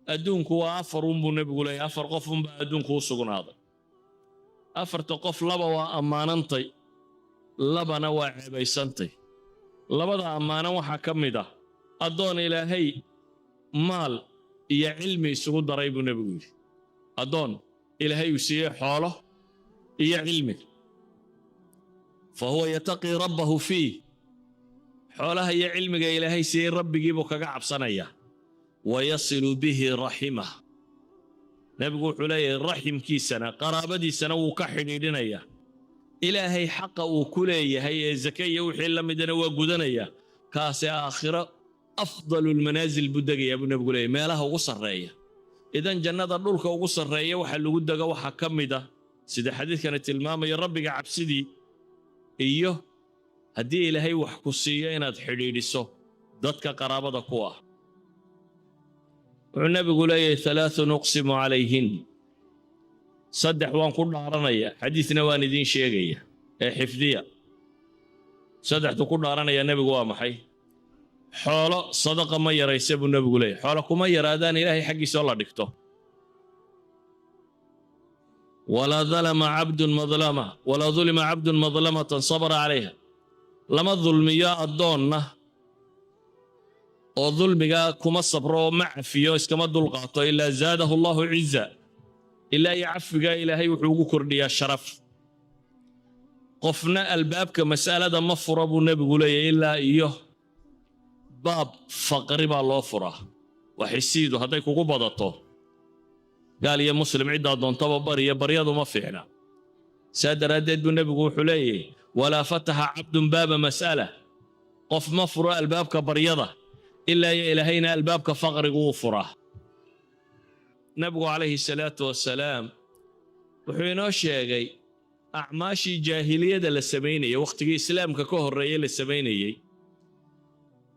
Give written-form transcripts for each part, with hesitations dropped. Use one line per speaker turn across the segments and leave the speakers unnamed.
أدونك وأفر ونبي يقول أفر قف بأدونك وسجن هذا أفر تقف لبا وأماننتي لبا نوع بيسنتي لبا أمانة وحكم ده أدون إلهي مال يا علمي سجود ضريب النبي أدون إلهي يسيء حاله يا علمي فهو يتقي ربه فيه حولها يا علمي إلهي سيء ربي جيبك قعب صنية ويصل به رحمه نبي حلي الرحم كي سنة قرابدي سنة وكحني دنيا إلهي حق وكلية هي زكية وحيل مدنا وجدنيا كاس آخرة أفضل المنازل بدقية ابن نبي قولي ما لها وصل رأيه إذا جنة الدولك وصل رأيه وحل ودقة وحكم ده سيد حديث كانت الماما يا ربي قعب سيدي إيوه هدي إلهي وحكوسية إن تحرير السو ضدك قرابة قوة والنبي يقول أي ثلاث نقسم عليهن صدح وان كنا عرنيا حديثنا واندين شيئية حفظية صدح كنا عرنيا النبي قوة محي حالا صدق ما يرى يسيب النبي يقول أي حالا كما يرى دان إلهي حقي سؤال دكتو ولا ظلم عبد مظلمة ولا ظلم عبد مظلمة صبر عليها لما الظلم يا الدونة وظلم كما صبروا مع فيوس كما دلقاته إلا زاده الله عزا إلا يعفق إلهي وحقوق كردية الشرف قفنا الباب كمسألة مفر أبو النبي قولي إلا إيوه باب فقرب الله فره وحسيده هذا قبضته قال يا مسلم عدة دون طب بريض ما فينا سادر ردد النبي يقول حلي ولا فتح عبد باب مسألة قف مفر الباب كبريضة إلا يا إلهينا الباب كفقر غفره نبغى عليه الصلاة والسلام وحينو شيغي أعماشي جاهلية للسمينية وقت الإسلام ككهر ريال السمينية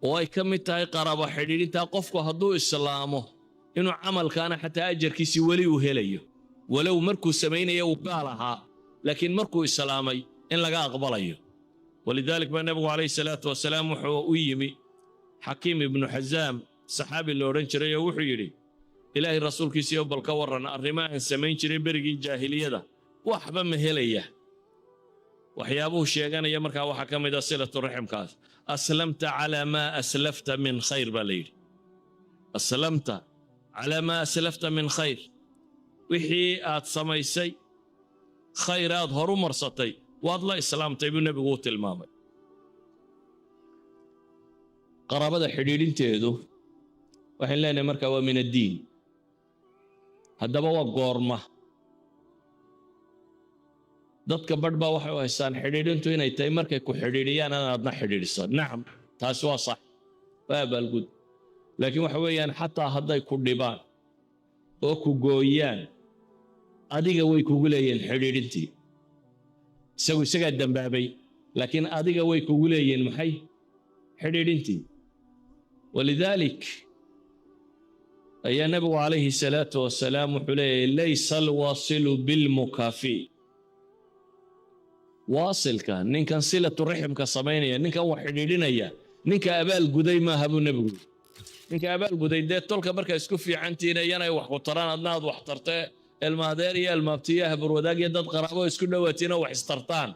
واي كم تاي قرابة حديد تا قفكو هدو إسلامه إنه عمل كان حتى أجر كيسي ولي وهليه ولو مركو السمينية وقالها لكن مركو إسلامي إن لقى أقبليه ولذلك ما نبغى عليه الصلاة والسلام ويمي حكيم بن حزام صحابي اللي ورنشريه وحيري إلهي الرسول كيسي يوبل كورنا الرماء سمين شري برقي الجاهلية ده وحبا مهلية وحيابوه الشيغان يمركا وحكم إذا صلة الرحم كاس أسلمت على ما أسلفت من خير بليل أسلمت على ما أسلفت من خير وحي سميسي خيرات هرو مرسطي والله إسلام طيب النبي قوت المامي قرابة حديدين تيدو وحين لنا مركا ومن الدين هذا هو قرمة dadka badhba waxay u haystaan xidhiidhintu inay tahay markay ku xidhiidhiyaan aadna xidhiidhiso nacam taas waa sax waa balgud laakiin waxa weeyaan xataa hadday ku dhibaan oo ku gooyaan adiga way kugu leeyeen xidhiidhintii isagaa dambaabay laakiin adiga way kugu leeyeen maxay xidhiidhintii walidalik ayaa nabigu calayhi salaatu wasalaam wuxuu leeyahay laysa alwaasilu bilmukaafi waasilka ninkan silatu riximka samaynaya ninkan wax xidhiidhinaya ninka abaal guday maaha buu nabigu ninka abaal guday dee tolka markaa isku fiicantiina iyanay wax ku taraan adna aad wax tartee ilmaadeer iyo ilmaabtiyaha barwadaag iyo dad qaraabo isku dhowaatiin oo wax istartaan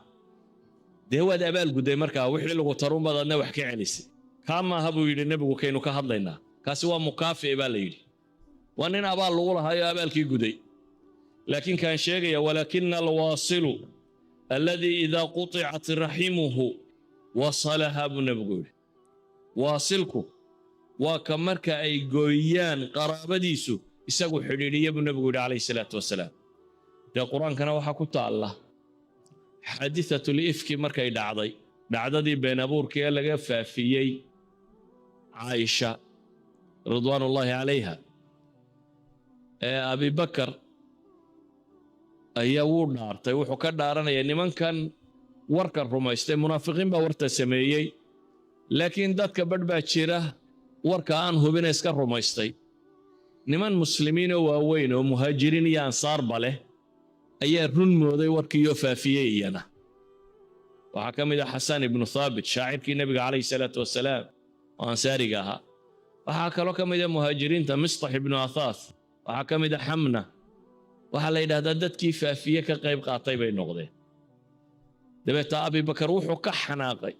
dee waad abaal guday markaa wixii lagu tarunbaad adna wax ka celisay kaa maaha buu yidhi nabigu kaynu ka hadlaynaa kaasi waa mukaafi baa la yidhi waa nin abaal lagu lahaayo abaalkii guday laakiin kaan sheegaya walaakina alwaasilu الذي إذا قطعت رحمه وصلها بنبغول واصلكو وكمرك أي قويان قرابديسو يساقو حريرية بنبغول عليه الصلاة والسلام ده القرآن كان وحكوت الله حادثة الإفك مركا يدعضي دعضي بين أبورك يلا قفا في عائشة رضوان الله عليها أبي بكر ayaa uu dhaartay wuxuu ka dhaaranayaa nimankan warka rumaystay munaafiqiin baa warta sameeyay laakiin dadka badbaa jira warka aan hubin iska rumaystay niman muslimiin oo waaweyn oo muhaajiriin iyo ansaar bale ayaa run mooday warkii oo faafiyay iyana waxa kamid ah Xasan ibn Thabit shaacirkii nabiga calayhi salaatu wasalaam oo ansaariga ahaa waxaa kaloo ka mid ah muhaajiriinta Mistax ibn Athath, waxaa ka mid ah Xamna. waxaa la yidhaahdaa dadkii faafiye ka qayb qaatay bay noqdeen. dabeeta Abibakar wuxuu ka xanaaqay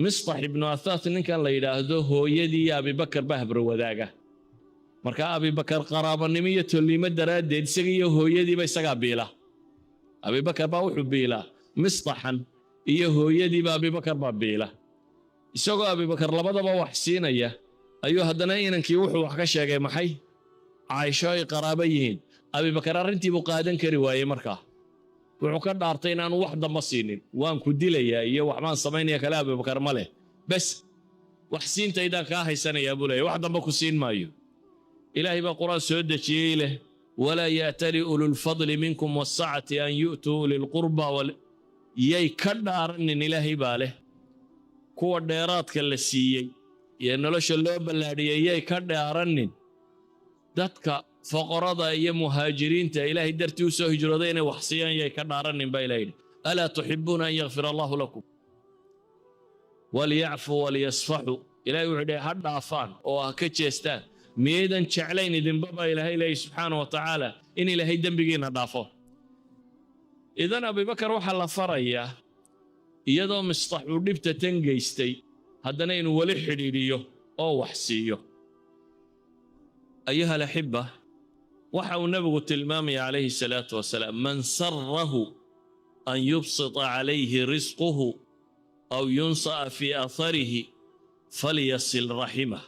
Mistax ibn Athath ninkan la yidhaahdo hooyadii Abibakar baa habro wadaaga. marka Abibakar qaraabanimo iyo tolnimo daraaddeed isaga iyo hooyadiiba isagaa biila. Abibakar baa wuxuu biila Mistaxan iyo hooyadiiba Abibakar baa biila. isagoo Abibakar labadaba wax siinaya ayuu haddana inankii wuxuu wax ka sheegay maxay Caaisha ay qaraabo yihiin. Abibakar arrintii buu qaadan kari waayey markaa. wuxuu ka dhaartay inaanu wax damba siinin. waan ku dilayaa iyo wax maan samaynaya kale Abibakar ma leh, bas wax siintaydaan kaa haysanayaa buu leeyahay, wax damba ku siin maayo. ilaahay baa quraan soo dejiyey leh walaa ya'tali ulul fadli minkum was-sa'ati an yu'tuu ulil qurba yay ka dhaaranin. ilaahay baa leh kuwa dheeraadka la siiyey iyo nolosha loo ballaadhiyey yay ka dhaaranin dadka faqarada iyo muhaajiriinta ilaahay dartii u soo hijrooday inay wax siiyaan yay ka dhaaranin baa ilaahay. alaa tuxibuuna an yaghfira allahu lakum waliyacfuu waliyasfaxuu. ilaahay wuxuu dhahay ha dhaafaan oo ha ka jeestaan. miyaydan jeclayn idinba baa ilaahay leeyahy subxaana wa tacaala in ilaahay dembigiina dhaafo. idan Abibakar waxaa la farayaa iyadoo Mistax uu dhibta tan geystay haddana inuu weli xidhiidhiyo oo wax siiyo. ayuha alaxiba, waxa uu nabigu tilmaamaya calayhi salaatu wasalaam man sarahu an yubsita calayhi risquhu aw yunsa'a fii atharihi falyasil raximah.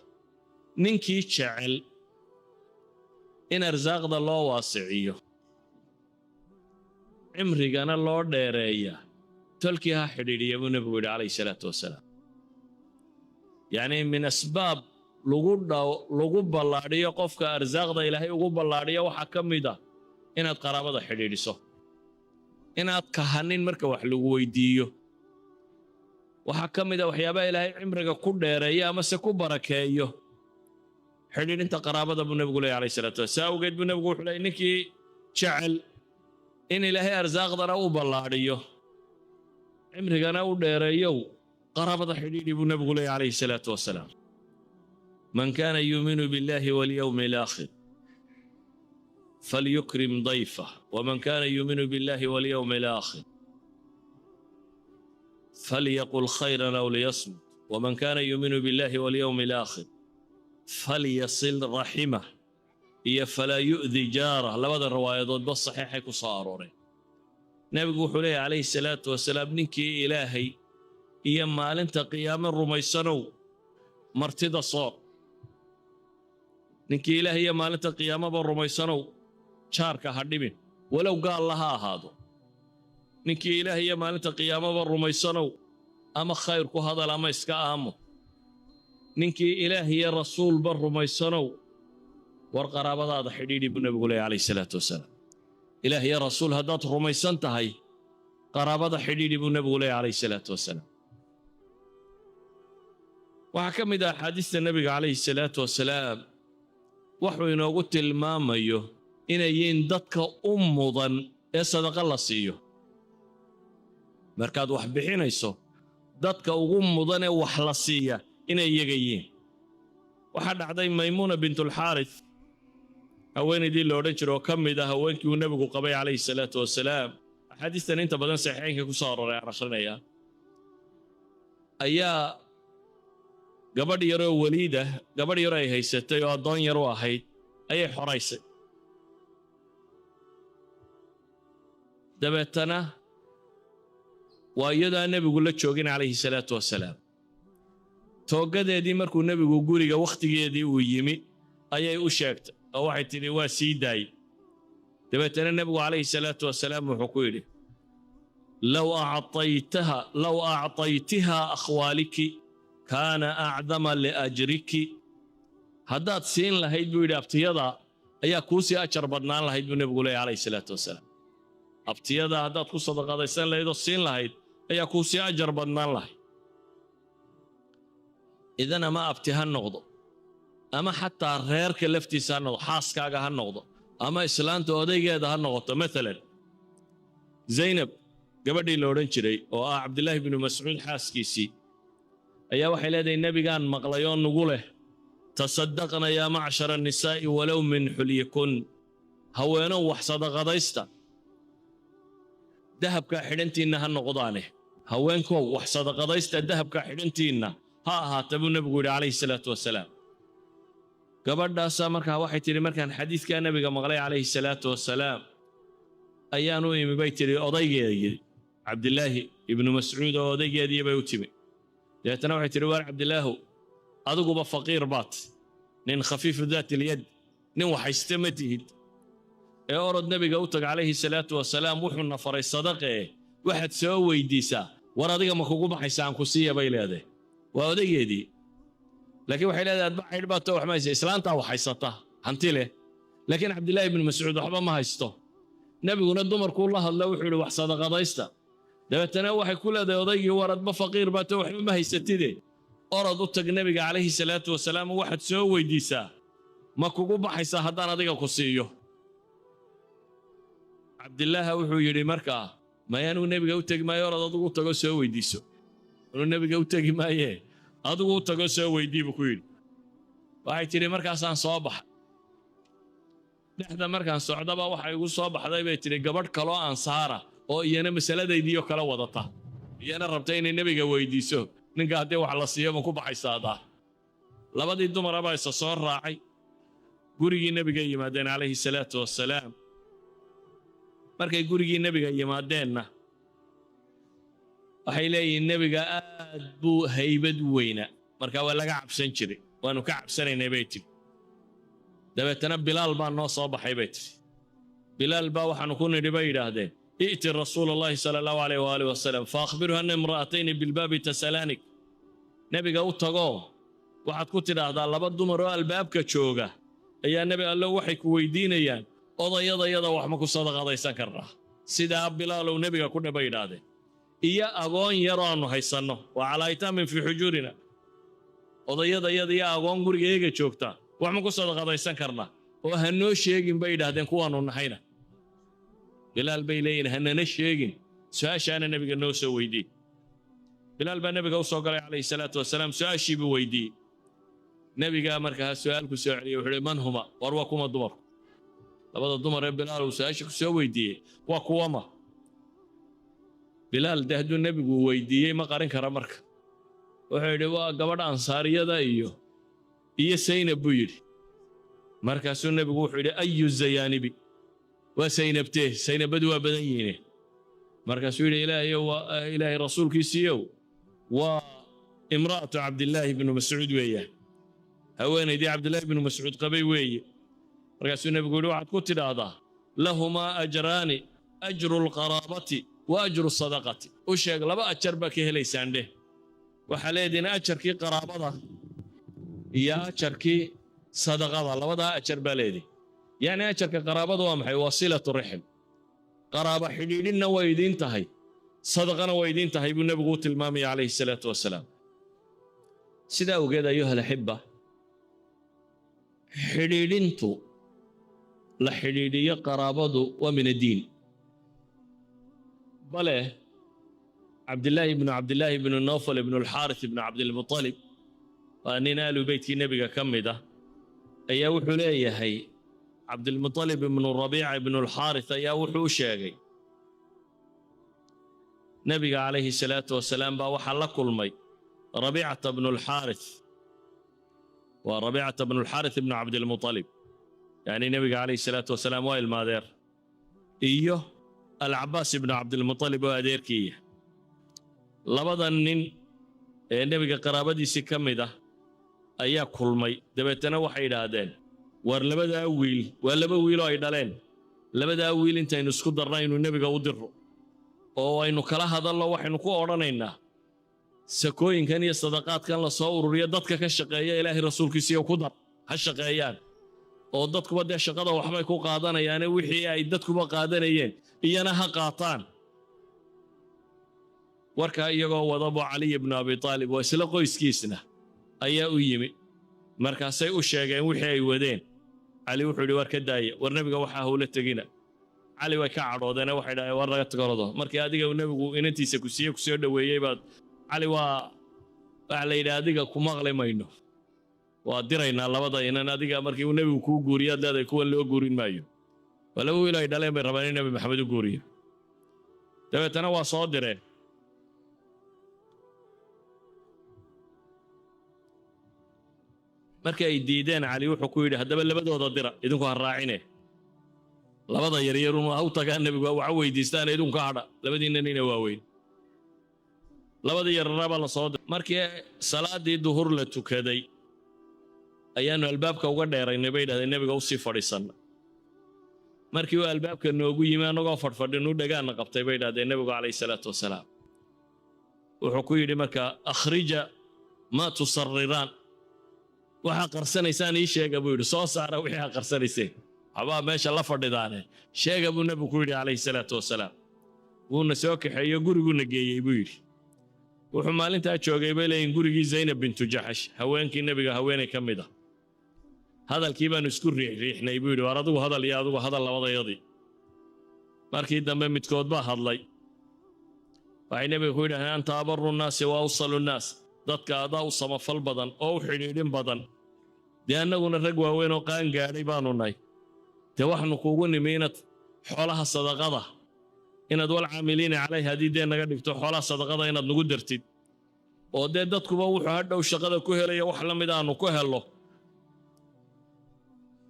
ninkii jecel in arsaaqda loo waasiciyo cimrigana loo dheereeya tolkii ha xidhiidhiya buu nabigu yidhi calayhi salaatu wasalaam. yacni min asbaab lagu ballaadhiyo qofka arsaaqda ilaahay ugu ballaadhiyo waxaa ka mid ah inaad qaraabada xidhiidhiso, inaad kahanin marka wax lagu weydiiyo. waxaa ka mid ah waxyaabaha ilaahay cimriga ku dheereeya amase ku barakeeyo xidhiidhinta qaraabada buu nabigu leeyahy calayhi salaatu wasalaam. saa awgeed buu nabigu wuxuu leeyahy ninkii jecel in ilaahay arsaaqdana u ballaadhiyo cimrigana u dheereeyow qaraabada xidhiidhi buu nabigu leeyahy calayhi salaatu wasalaam. man kaana yuuminu billahi walyawmi alaakhir falyukrim dayfah waman kaana yuuminu billahi walyawmi alaakhir falyaqul khayran aw liyasmut waman kaana yuuminu billahi walyawmi alaakhir falyasil raximah iyo falaa yu'di jaarah. labada riwaayadoodba saxiixay ku soo arooreen. nabigu wuxuu leeyahy calayhi salaatu wasalaam ninkii ilaahay iyo maalinta qiyaame rumaysanow martida soor. ninkii ilaahay iyo maalinta qiyaamaba rumaysanow jaarka ha dhibin walow gaalla ha ahaado. ninkii ilaahay iyo maalinta qiyaamaba rumaysanow ama khayr ku hadal ama iska aamo. ninkii ilaahay iyo rasuulba rumaysanow war qaraabadaada xidhiidhi buu nabigu leeyahy calayhi salaatu wasalaam. ilaah iyo rasuul haddaad rumaysan tahay qaraabada xidhiidhi buu nabigu leeyahy calayhi salaatu wasalaam. waxaa ka mid ah axaadiista nabiga calayhi salaatu wasalaam wuxuu inoogu tilmaamayo inay yihiin dadka u mudan ee sadaqa la siiyo. markaad wax bixinayso dadka ugu mudan ee wax la siiya inay iyaga yihiin. waxaa dhacday Maymuuna bintulxaaris haweenaydii la odhan jiro oo ka mid ah haweenkii uu nabigu qabay calayhi salaatu wasalaam. axaadiistan inta badan saxiixaynka ku soo arooray aan akhrinaya. ayaa gabadh yaroo waliida gabadh yaroo ay haysatay oo addoon yar u ahayd ayay xoraysay. dabeetana waa iyadaa nebigu la joogin calayhi salaatu wasalaam. toogadeedii markuu nebigu guriga wakhtigeedii uu yimi ayay u sheegtay oo waxay tidhi waa sii daayey. dabeetana nebigu calayhi salaatu wasalaam wuxuu ku yidhi low acطaytiha akhwaaliki kaana acdama liajriki. haddaad siin lahayd buu yidhi abtiyadaa ayaa kuu sii ajar badnaan lahayd buu nebigu leeyahy calayhi salaatu wasalaam. abtiyadaa haddaad ku sadaqadaysan lahayd oo siin lahayd ayaa kuu sii ajar badnaan lahayd. idan ama abti ha noqdo ama xataa reerka laftiisa ha noqdo, xaaskaaga ha noqdo ama islaanta odaygeeda ha noqoto. maalan zaynab gabadhii la odhan jiray oo ah cabdillaahi binu mascuud xaaskiisii ayaa waxay leedahay nebigaan maqlay oo nugu leh تصدقنا يا معشر النساء ولو من حليكن هوينو وحصدق ديستا ذهب كحدنتينا هالنقضانه هوينكو وحصدق ديستا ذهب كحدنتينا ها تبو النبي عليه الصلاة والسلام gabadhaasa markaa waxay tiri markaan xadiidka nabiga maqlay calayhi salaatu wasalaam ayaan u imi bay tiri odaygeedii cabdilaahi ibnu mascuud oo odaygeedii bay u timi deetana waxay tiri waar cabdilaahu adiguba faqiir baat nin khafiif daat ilyad nin waxayste ma tihid ee orod nabiga u tag calayhi salaatu wasalaam wuxuuna faray sadaqee waxaad soo weydiisaa war adiga ma kugu baxaysaan ku siiya bay leedahay waa odaygeedii laakiin waxay leedahay adba xidh baa too wax ma haysa islaantaa wax haysata hanti leh laakiin cabdilaahi ibnu mascuud waxba ma haysto nabiguna dumarkuu la hadla wuxuu yidhi wax sadaqadaysta dabeetana waxay ku leedahay odaygii war adba faqiir baa too waxba ma haysatide orod u tag nabiga calayhi salaatu wasalaam waxaad soo weydiisaa ma kugu baxaysaa haddaan adiga ku siiyo cabdilaaha wuxuu yidhi markaa mayaanuu nebiga u tegi maayo orod adigu u tago soo weydiiso inuu nebiga u tegi maayee adigu u tago soo weydii buu ku yidhi waxay tidhi markaasaan soo baxay dhexda markaan socdaba waxay igu soo baxday bay tidhi gabadh kaloo ansaara oo iyana masaladaydii oo kala wadata iyana rabta inay nebiga weydiiso ninka haddii wax la siiyo ma ku baxaysaadaa labadii dumarabaa isa soo raacay gurigii nebiga yimaadeen calayhi salaatu wassalaam markay gurigii nebiga yimaadeenna waxay leeyihiin nebiga aad buu haybad weynaa marka waa laga cabsan jiray waanu ka cabsanaynay bay tiri dabeetana bilaal baa noo soo baxay bay tiri bilaal baa waxaanu ku nidhi bay yidhaahdeen i'ti rasuul allahi sala allahu alayh waaalih wasalam faahbirhu anna imra'atayni bilbaabi tasalaanik nebiga u tagoo waxaad ku tidhaahdaa laba dumar oo albaabka jooga ayaa nebi allo waxay ku weydiinayaan odayadayada wax ma ku sadaqadaysan karnaa sidaa bilaalow nebiga ku dhaba yidhaahdeen iyo agoon yaroo aanu haysanno waa calaa aytaamin fii xujuurina odayadayada iyo agoon gurigeega joogta wax ma ku sadaqadaysan karnaa oo ha noo sheegin bay yidhaahdeen kuwaannu nahayna bilaal bay leeyihin hanana sheegin su-aashaana nebiga noo soo weydii bilaal baa nebiga u soo galay calayhi salaatu wasalaam su-aashii buu weydiiyey nebigaa markaa su'aal ku soo celiyey wuxuu uhi man huma war waa kuma dumarku labada dumar ee bilaal uu su-aasha ku soo weydiiyey waa kuwama bilaal de hadduu nebigu weydiiyey ma qarin kara marka wuxuu yidhi waa gabadh ansaariyada iyo saynab buu yidhi markaasuu nebigu wuxuu yidhi ayu zayaanibi waa saynabtee saynabadu waa badan yihiine markaasuu yidhi ilaahay rasuulkiisiiyow waa imra'atu cabdillaahi ibnu mascuud weeyaan haweenaydii cabdillaahi ibnu mascuud qabay weeye markaasuu nebigu yidhi waxaad ku tidhaahdaa lahumaa ajraani ajru lqaraabati wa ajru sadaqati u sheeg laba ajar baa ka helaysaan dheh waxaa leedihiin ajarkii qaraabada iyo ajarkii sadaqada labadaa ajar baa leedihi yacni ajarka qaraabada waa maxay waa silatu rixim qaraaba xidhiidhinna way idiin tahay sadaqana way idiin tahay buu nebigu u tilmaamaya calayhi salaatu wasalaam sidaa ogeed ayuha alaxibba xidhiidhintu la xidhiidhiyo qaraabadu waa min addiin bale cabdillaahi ibnu nawfal ibnu alxaaris ibnu cabdilmutalib waa nin aalu beytkii nebiga ka mid ah ayaa wuxuu leeyahay cabdilmutalib ibnu rabiica ibnu alxaaris ayaa wuxuu u sheegay nebiga calayhi salaatu wasalaam baa waxaa la kulmay rabiicata bnu alxaaris waa rabiicata bnu alxaaris ibnu cabdilmutalib yacni nebiga calayhi salaatu wasalaam waa ilmaadeer iyo alcabaas ibnu cabdilmutalib oo adeerkiiya labadan nin ee nebiga qaraabadiisii ka mid ah ayaa kulmay dabeetana waxay yidhaahdeen war labadaa wiil waa laba wiiloo ay dhaleen labadaa wiil intaynu isku darna aynu nebiga u dirro oo aynu kala hadalno waxaynu ku odhanaynaa sakooyinkan iyo sadaqaadkan la soo ururiyo dadka ka shaqeeya ilaahay rasuulkiisiiyo ku dar ha shaqeeyaan oo dadkuba dee shaqada waxbay ku qaadanayaane wixii ay dadkuba qaadanayeen iyana ha qaataan warkaa iyagoo wadabo caliy ibnu abi taalib waa isla qoyskiisna ayaa u yimi markaasay u sheegeen wixii ay wadeen cali wuxuu yidhi war ka daaya war nebiga waxaa hawla tegina cali way ka cadhoodeene waxay dhahdeen war laga tagarado markii adiga nebigu inantiisa ku siiye ku soo dhoweeyey baad cali waxa la yidhi adiga ku maqli mayno وادرينا لبدا إن أديك مركي والنبي وكو غوريات لا يكون له غورين مايو ولو إلى دلهم بربنا النبي محمد غوري تبع تنوع صادره markii ay diideen cali wuxuu ku yiri hadaba labadooda dira idinku ha raacine labada yaryarun waa u tagaan nabiga waxa weydiistaan idinku hadha labadiina nin waaweyn labada yarraba la soo markii salaadii duhur la tukaday ayaanu albaabka uga dheeraynay bay dhahdeen nabiga u sii fadhiisan markii uu albaabka noogu yimaanagoo fadhfadhinu dhagaana qabtay bay dhahdeen nabiga kaleey salaatu wasalaam wuxuu ku yiri marka akhrija ma tusarriraan waxa qarsanaysaan ii sheega buu yiri soo saara wixii qarsanaysay haba meesha la fadhidaane sheega buu nabigu ku yiri kaleey salaatu wasalaam wuuna soo kaxeeyo guriguna geeyay buu yiri wuxuu maalinta joogay beelayn gurigii Zaynab bint Jahash haweenkii nabiga haweenay kamid ah hadalkii baan isku riixnay buu yiri war adigu hadal labadayadii markii dambe midkood baa hadlay waxay nabiga ku yiri anta abarru naas wa awsalu naas dadka adaa u samafal badan oo u xidhiidhin badan deanaguna rag waaweyn oo qaan gaaray baanu nahay te waxnu kuugu nimeynad xoolaha sadaqada inaad wal caamiliina calay hadii naga dhigto xoolaha sadaqada inaad nagu dartid oo dadkuba wuxuu hadhow shaqada ku helaya wax la mid aanu ku helo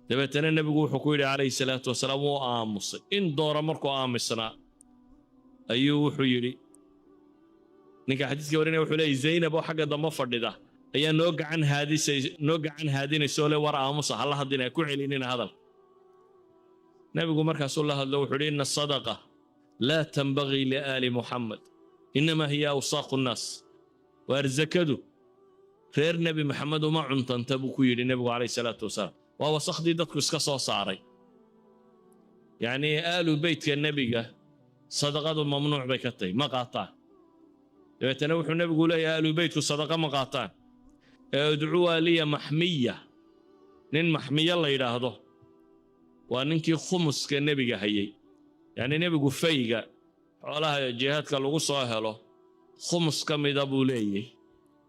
dabeetana nabigu wuxuu ku yiri kaleey salaatu wasalaam oo aamusay in doora markuu aamusnaa ayuu wuxuu yiri ninka xadiiska warinay wuxuu leeyahay Zaynab oo xagga dambe fadhida ayaa noo gacan haadinayso le war aamusa hal hadina ku celinina hadal nabigu markaas uu la hadlo wuxuu yiri in sadaqa la tanbaghi li ali muhammad inma hiya awsaq an-nas warzakadu reer nabi muhammad uma cuntanta buu ku yiri nabigu kaleey salaatu wasalaam waa wasakhdii dadku iska soo saaray yani aalu baytka nabiga sadaqadu mamnuuc bay ka tahay ma qaataan dabeetana wuxuu nabigu leeyahay aalu baytku sadaqa ma qaataan ad'uwa liya mahmiya nin mahmiya la yiraahdo waa ninkii khumuska nabiga hayay yani nabigu fayga xoolaha jihaadka lagu soo helo khumus kamida buu leeyahay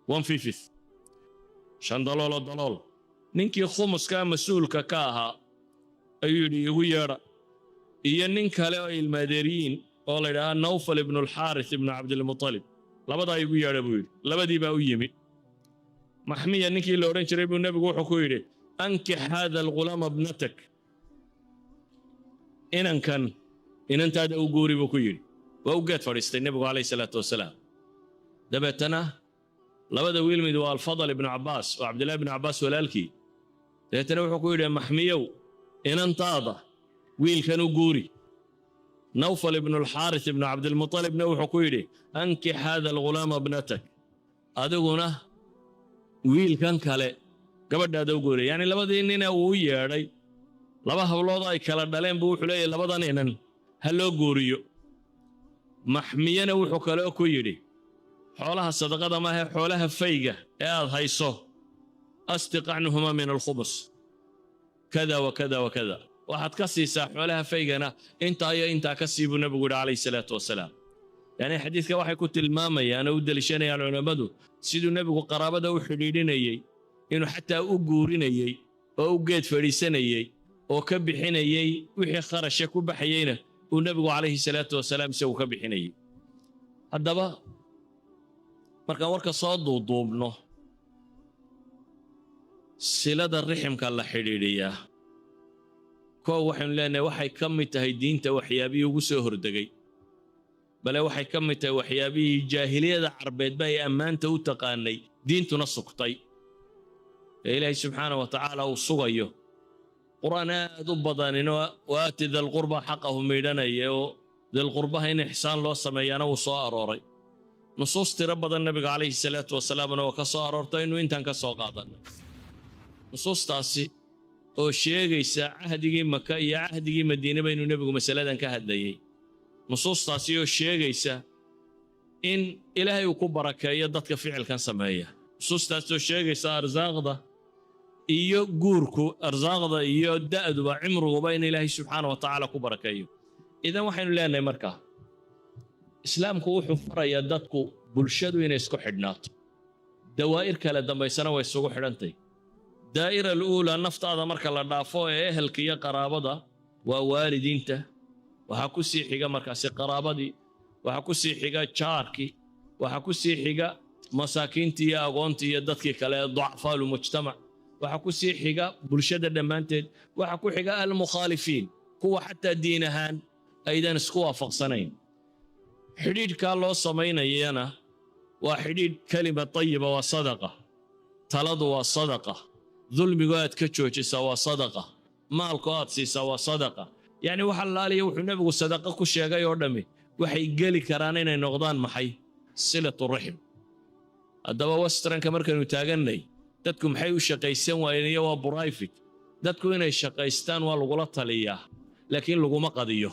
1/5 $5 ninkii khumuska mas'uulka ka ahaa ayuu yiri igu yeera iyo nin kale oo ilmaadeeriin oo la yiraahdo Nawfal ibn al-Harith ibn Abd al-Muttalib labada igu yeera buu yiri labadii baa u yimi محمية نكي لورين شريب النبي وحو كويري أنكح هذا الغلام ابنتك إن كان إن أنت هذا أقوري بكويري وأوقات فريست النبي عليه الصلاة والسلام دبتنا لبدا ويلمي دوا الفضل ابن عباس وعبد الله بن عباس والالكي دبتنا وحو كويري محمية إن أنت هذا ويل كانوا قوري نوفل ابن الحارث ابن عبد المطلب نوحو كويري أنكح هذا الغلام ابنتك أدقنا wiil kan kale gabadhaada u gooray yani labadii nin uu yeeray laba hawlood ay kala dhaleen buu wuxuu leeyahay labadan inan ha loo gooriyo maxmiyana wuxuu kale ku yiri xoolaha sadaqada ma aha xoolaha fayga ee aad hayso astiqanhuma min al-khubus kada wa kada wa kada waxaad ka siisaa xoolaha faygana inta ka siibu nabigu kaleey salaatu wasalaam يعني حديثك waxay ku tilmaamayaan oo dalishanayaan culimadu sidoo nabigu qaraabada u xidhiidinayay inuu xataa u guurinayay oo u geed fariisanayay oo ka bixinayay wixii kharash ku baxayayna uu nabigu kaleey salaatu wasalaam soo ka bixinayay hadaba marka warka soo duubno silada riximka la xidhiidhiya koo waxaan leenahay waxay ka mid tahay diinta waxyaabihi ugu soo hordagay bale waxay ka mid tahay waxyaabihii jaahiliyada carbeed bay ammaanta u taqaanay diintuna sugtay ilaahay subxaanahu wa tacaala uu sugayo qur'aan aad u badanina waati dal qurba xaqahu meedhanaya oo dal qurbaha in ixsaan loo sameeyana uu soo arooray nusuus tiro badan nabiga calayhi salaatu wasalaamna oo ka soo aroortay inuu intaan ka soo qaadanay nusuustaasi oo sheegaysa cahdigii maka iyo cahdigii madiina baynu nabigu masaladan ka hadlayay nusuustaasi oo sheegaysa in ilaahay uu ku barakeeyo dadka ficilkan sameeya nusuustaasi oo sheegaysa arsaaqda iyo guurku arsaaqda iyo da'duba cimriguba in ilaahay subxaanahu wa tacaala ku barakeeyo idan waxaynu leenahay markaa islaamku wuxuu farayaa dadku bulshadu inay isku xidhnaato dawaa'ir kala dambaysana way isugu xidhantay daa'ira al-uula naftaada marka la dhaafo ee ehelka iyo qaraabada waa waalidiinta waxaa ku sii xiga markaasi qaraabadii waxaa ku sii xiga jaarkii waxaa ku sii xiga masaakiintii iyo agoontii iyo dadkii kale ee ducafaalu mujtamac waxaa ku sii xiga bulshada dhammaanteed waxaa ku xiga almukhaalifiin kuwa xataa diin ahaan aydan isku waafaqsanayn xidhiidhkaa loo samaynayana waa xidhiidh kelima tayiba waa sadaqa taladu waa sadaqa dulmigu aad ka joojisaa waa sadaqa maalku aad siisaa waa sadaqa yacni waxa laaliya wuxuu nebigu sadaqa ku sheegay oo dhammi waxay geli karaan inay noqdaan maxay silatu raxim haddaba westranka markaynu taagannay dadku maxay u shaqaysan waayeen iyo waa private dadku inay shaqaystaan waa lagula taliyaa laakiin laguma qadiyo